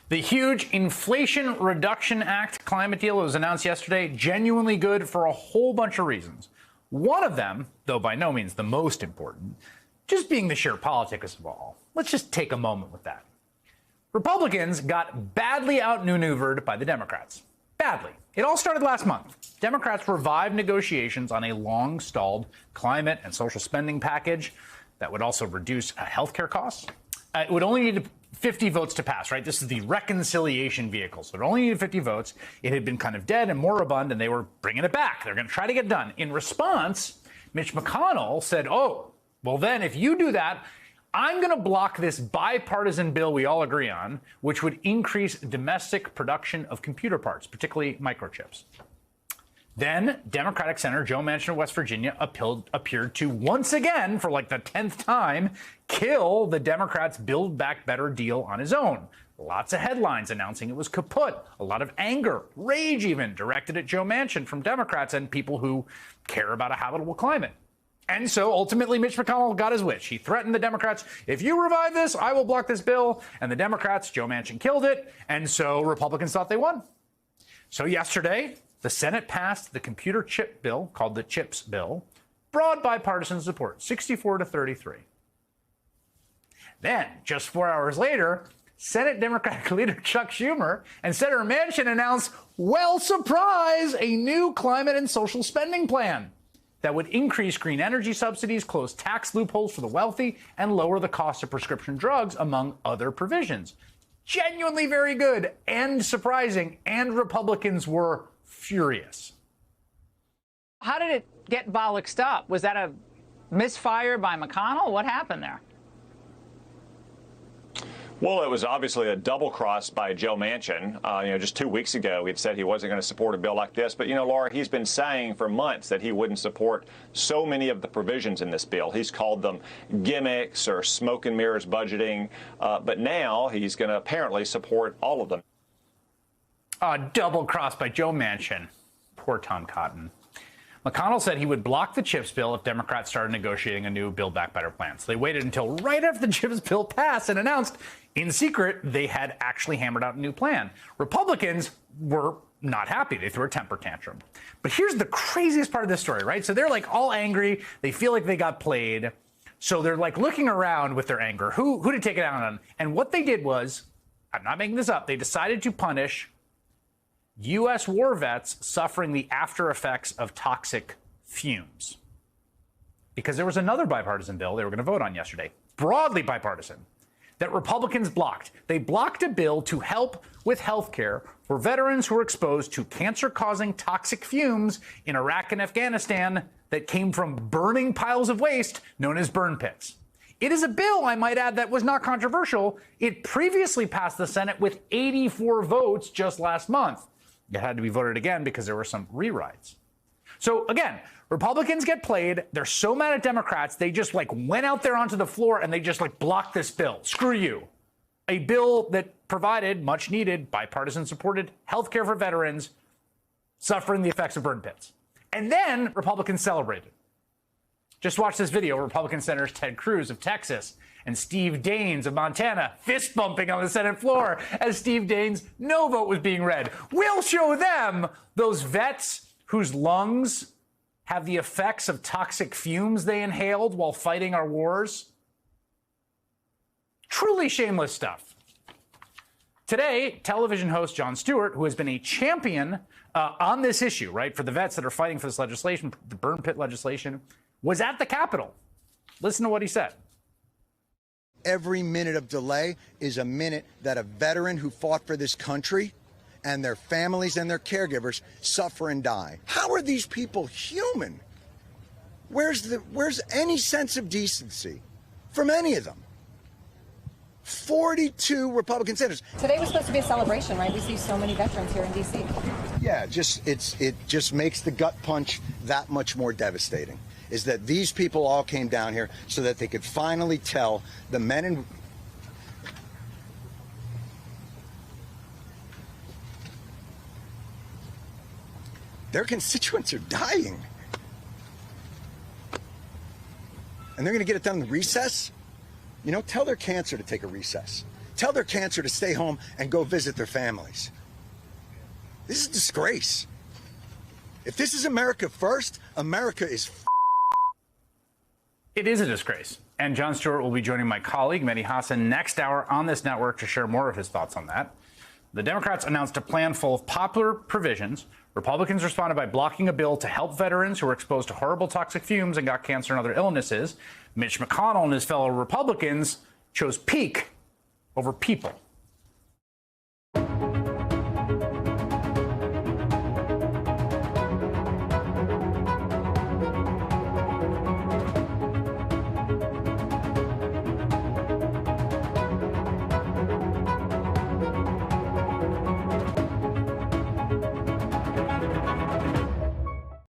The huge Inflation Reduction Act climate deal that was announced yesterday, genuinely good for a whole bunch of reasons. One of them, though by no means the most important, just being the sheer politics of all. Let's just take a moment with that. Republicans got badly outmaneuvered by the Democrats. Badly. It all started last month. Democrats revived negotiations on a long-stalled climate and social spending package that would also reduce healthcare costs. It would only need 50 votes to pass, right? This is the reconciliation vehicle. So it only needed 50 votes. It had been kind of dead and moribund, and they were bringing it back. They're going to try to get it done. In response, Mitch McConnell said, oh, well, then if you do that, I'm going to block this bipartisan bill we all agree on, which would increase domestic production of computer parts, particularly microchips. Then Democratic Senator Joe Manchin of West Virginia appeared to once again, for like the 10th time, kill the Democrats' Build Back Better deal on his own. Lots of headlines announcing it was kaput. A lot of anger, rage even, directed at Joe Manchin from Democrats and people who care about a habitable climate. And so ultimately Mitch McConnell got his wish. He threatened the Democrats, if you revive this, I will block this bill. And the Democrats, Joe Manchin, killed it. And so Republicans thought they won. So yesterday, the Senate passed the computer chip bill, called the CHIPS bill, broad bipartisan support, 64-33. Then, just 4 hours later, Senate Democratic leader Chuck Schumer and Senator Manchin announced, well, surprise, a new climate and social spending plan that would increase green energy subsidies, close tax loopholes for the wealthy, and lower the cost of prescription drugs, among other provisions. Genuinely very good and surprising, and Republicans were furious. How did it get bollocksed up? Was that a misfire by McConnell? What happened there? Well, it was obviously a double cross by Joe Manchin. Just 2 weeks ago, he'd said he wasn't going to support a bill like this. But, Laura, he's been saying for months that he wouldn't support so many of the provisions in this bill. He's called them gimmicks or smoke and mirrors budgeting. But now he's going to apparently support all of them. Double cross by Joe Manchin. Poor Tom Cotton. McConnell said he would block the CHIPS bill if Democrats started negotiating a new Build Back Better plan. So they waited until right after the CHIPS bill passed and announced, in secret, they had actually hammered out a new plan. Republicans were not happy. They threw a temper tantrum. But here's the craziest part of this story, right? So they're like all angry. They feel like they got played. So they're like looking around with their anger. Who to take it out on? And what they did was, I'm not making this up, they decided to punish U.S. war vets suffering the after effects of toxic fumes. Because there was another bipartisan bill they were going to vote on yesterday, broadly bipartisan, that Republicans blocked. They blocked a bill to help with health care for veterans who are exposed to cancer-causing toxic fumes in Iraq and Afghanistan that came from burning piles of waste known as burn pits. It is a bill, I might add, that was not controversial. It previously passed the Senate with 84 votes just last month. It had to be voted again because there were some rewrites. So again, Republicans get played. They're so mad at Democrats, they just went out there onto the floor and they just blocked this bill. Screw you. A bill that provided much needed bipartisan supported health care for veterans suffering the effects of burn pits. And then Republicans celebrated. Just watch this video of Republican Senators Ted Cruz of Texas and Steve Daines of Montana fist bumping on the Senate floor as Steve Daines' no vote was being read. We'll show them, those vets whose lungs have the effects of toxic fumes they inhaled while fighting our wars. Truly shameless stuff. Today, television host Jon Stewart, who has been a champion on this issue, right, for the vets that are fighting for this legislation, the burn pit legislation, was at the Capitol. Listen to what he said. Every minute of delay is a minute that a veteran who fought for this country and their families and their caregivers suffer and die. How are these people human? Where's any sense of decency from any of them? 42 Republican senators. Today was supposed to be a celebration, right? We see so many veterans here in D.C. Yeah, it just makes the gut punch that much more devastating. Is that these people all came down here so that they could finally tell the men and their constituents are dying. And they're going to get it done in recess? Tell their cancer to take a recess. tell their cancer to stay home and go visit their families. This is a disgrace. If this is America first, America is It is a disgrace. And Jon Stewart will be joining my colleague, Mehdi Hasan, next hour on this network to share more of his thoughts on that. The Democrats announced a plan full of popular provisions. Republicans responded by blocking a bill to help veterans who were exposed to horrible toxic fumes and got cancer and other illnesses. Mitch McConnell and his fellow Republicans chose peak over people.